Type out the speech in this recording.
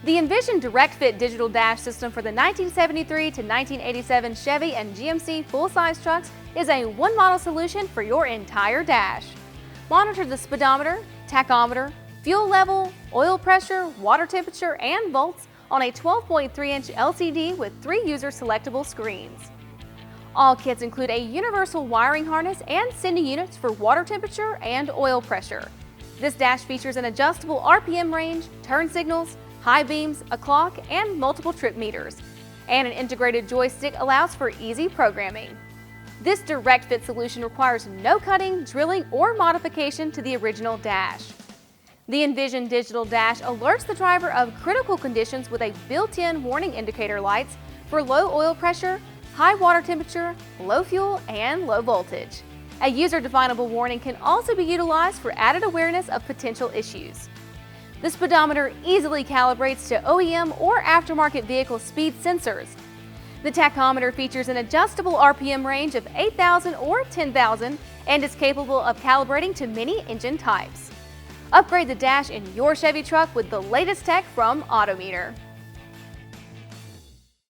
The InVision Direct Fit digital dash system for the 1973 to 1987 Chevy and GMC full-size trucks is a one-model solution for your entire dash. Monitor the speedometer, tachometer, fuel level, oil pressure, water temperature, and volts on a 12.3-inch LCD with 3 user-selectable screens. All kits include a universal wiring harness and sending units for water temperature and oil pressure. This dash features an adjustable RPM range, turn signals, high beams, a clock, and multiple trip meters. And an integrated joystick allows for easy programming. This direct fit solution requires no cutting, drilling, or modification to the original dash. The InVision digital dash alerts the driver of critical conditions with a built-in warning indicator lights for low oil pressure, high water temperature, low fuel, and low voltage. A user-definable warning can also be utilized for added awareness of potential issues. The speedometer easily calibrates to OEM or aftermarket vehicle speed sensors. The tachometer features an adjustable RPM range of 8,000 or 10,000 and is capable of calibrating to many engine types. Upgrade the dash in your Chevy truck with the latest tech from AutoMeter.